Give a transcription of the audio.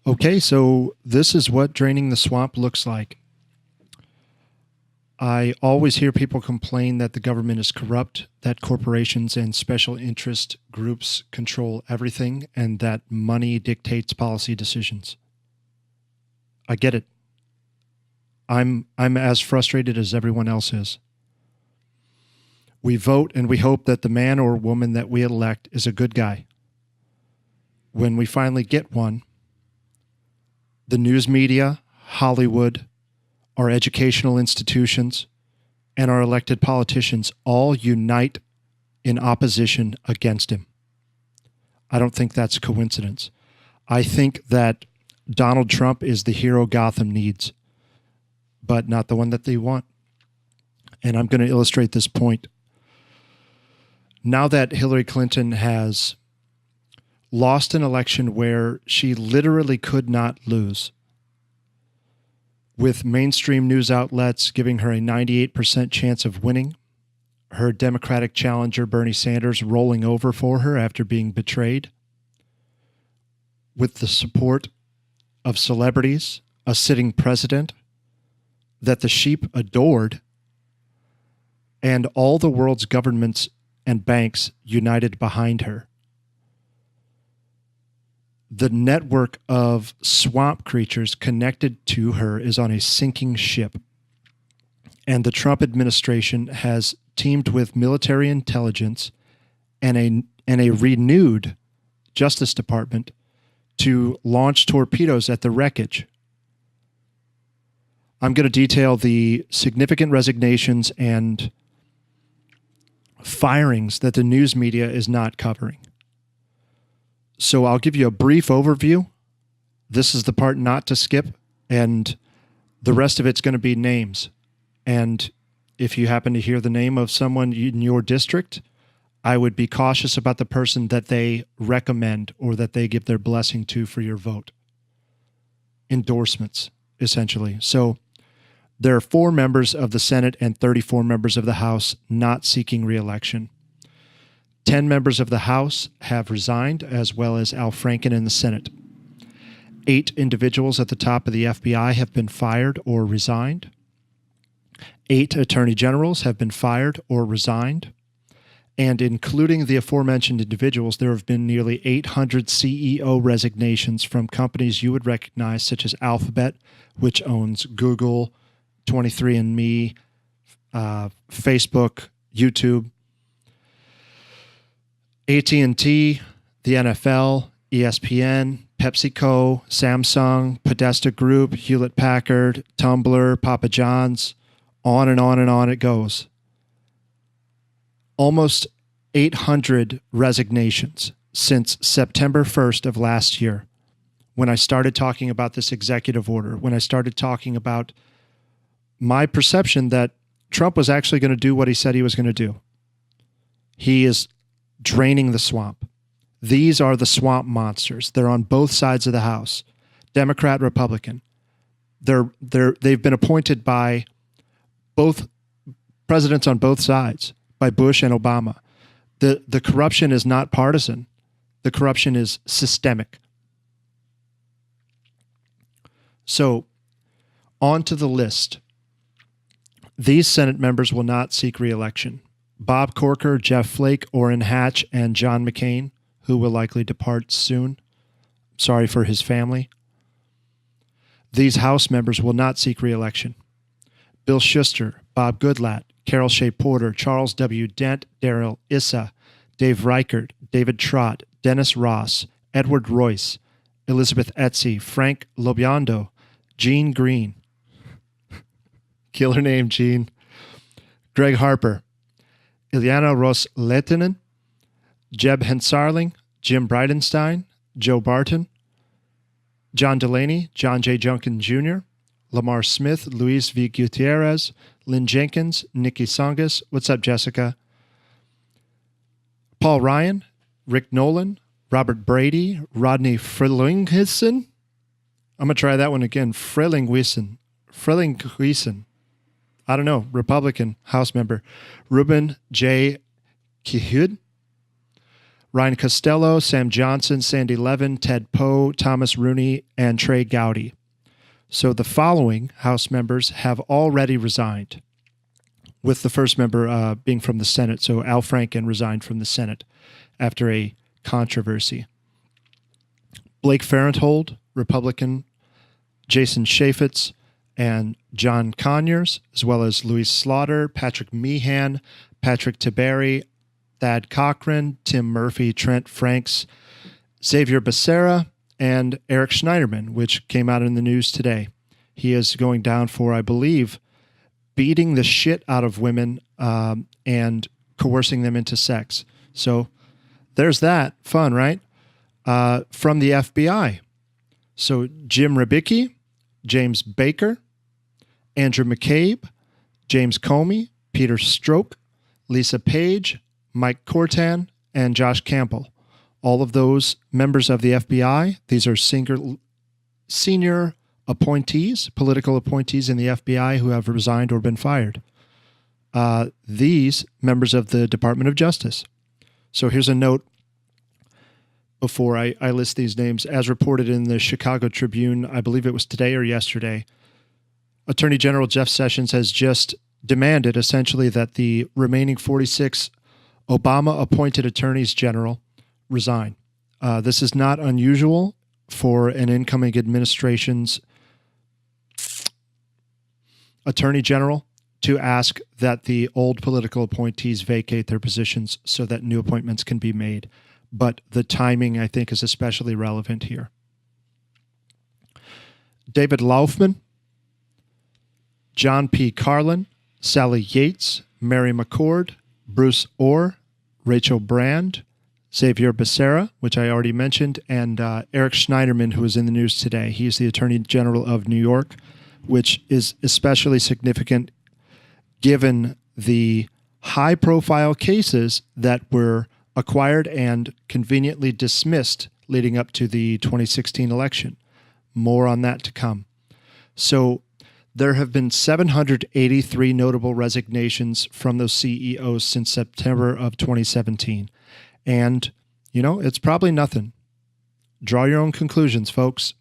Okay, so this is what draining the swamp looks like. I always hear people complain that the government is corrupt, that corporations and special interest groups control everything, and that money dictates policy decisions. I get it. I'm as frustrated as everyone else is. We vote and we hope that the man or woman that we elect is a good guy. When we finally get one, the news media, Hollywood, our educational institutions, and our elected politicians all unite in opposition against him. I don't think that's a coincidence. I think that Donald Trump is the hero Gotham needs, but not the one that they want. And I'm going to illustrate this point. Now that Hillary Clinton has lost an election where she literally could not lose, with mainstream news outlets giving her a 98% chance of winning, her Democratic challenger Bernie Sanders rolling over for her after being betrayed, with the support of celebrities, a sitting president that the sheep adored, and all the world's governments and banks united behind her. The network of swamp creatures connected to her is on a sinking ship. And the Trump administration has teamed with military intelligence and a renewed Justice Department to launch torpedoes at the wreckage. I'm going to detail the significant resignations and firings that the news media is not covering. So I'll give you a brief overview. This is the part not to skip, and the rest of it's going to be names. And if you happen to hear the name of someone in your district, I would be cautious about the person that they recommend or that they give their blessing to for your vote. Endorsements, essentially. So there are 4 members of the Senate and 34 members of the House not seeking re-election. 10 members of the House have resigned, as well as Al Franken in the Senate. 8 individuals at the top of the FBI have been fired or resigned. 8 attorney generals have been fired or resigned. And including the aforementioned individuals, there have been nearly 800 CEO resignations from companies you would recognize, such as Alphabet, which owns Google, 23andMe, Facebook, YouTube, AT&T, the NFL, ESPN, PepsiCo, Samsung, Podesta Group, Hewlett-Packard, Tumblr, Papa John's, on and on and on it goes. Almost 800 resignations since September 1st of last year, when I started talking about this executive order, when I started talking about my perception that Trump was actually going to do what he said he was going to do. He is draining the swamp. These are the swamp monsters. They're on both sides of the House, Democrat, Republican. They've been appointed by both presidents on both sides, by Bush and Obama. The corruption is not partisan. The corruption is systemic. So, on to the list. These Senate members will not seek re-election. Bob Corker, Jeff Flake, Orrin Hatch, and John McCain, who will likely depart soon. Sorry for his family. These House members will not seek re-election. Bill Schuster, Bob Goodlatte, Carol Shea Porter, Charles W. Dent, Darrell Issa, Dave Reichert, David Trott, Dennis Ross, Edward Royce, Elizabeth Etsy, Frank Lobiondo, Gene Green. Killer name, Gene. Greg Harper, Ilyana Ros-Lehtinen, Jeb Hensarling, Jim Bridenstine, Joe Barton, John Delaney, John J. Junkin Jr., Lamar Smith, Luis V. Gutierrez, Lynn Jenkins, Nikki Songus. What's up, Jessica? Paul Ryan, Rick Nolan, Robert Brady, Rodney Frillinghuisen. I'm going to try that one again. Frillinghuisen. I don't know, Republican House member. Ruben J. Kihud, Ryan Costello, Sam Johnson, Sandy Levin, Ted Poe, Thomas Rooney, and Trey Gowdy. So the following House members have already resigned, with the first member being from the Senate. So Al Franken resigned from the Senate after a controversy. Blake Farenthold, Republican, Jason Chaffetz, and John Conyers, as well as Louise Slaughter, Patrick Meehan, Patrick Tiberi, Thad Cochran, Tim Murphy, Trent Franks, Xavier Becerra, and Eric Schneiderman, which came out in the news today. He is going down for, I believe, beating the shit out of women and coercing them into sex. So there's that. Fun, right? From the FBI. So Jim Ribicki, James Baker, Andrew McCabe, James Comey, Peter Strzok, Lisa Page, Mike Cortan, and Josh Campbell. All of those members of the FBI, these are senior appointees, political appointees in the FBI who have resigned or been fired. These members of the Department of Justice. So here's a note before I list these names. As reported in the Chicago Tribune, I believe it was today or yesterday, Attorney General Jeff Sessions has just demanded essentially that the remaining 46 Obama-appointed attorneys general resign. This is not unusual for an incoming administration's attorney general to ask that the old political appointees vacate their positions so that new appointments can be made. But the timing, I think, is especially relevant here. David Laufman, John P. Carlin, Sally Yates, Mary McCord, Bruce Orr, Rachel Brand, Xavier Becerra, which I already mentioned, and Eric Schneiderman, who is in the news today. He is the Attorney General of New York, which is especially significant given the high-profile cases that were acquired and conveniently dismissed leading up to the 2016 election. More on that to come. So there have been 783 notable resignations from those CEOs since September of 2017. And, it's probably nothing. Draw your own conclusions, folks.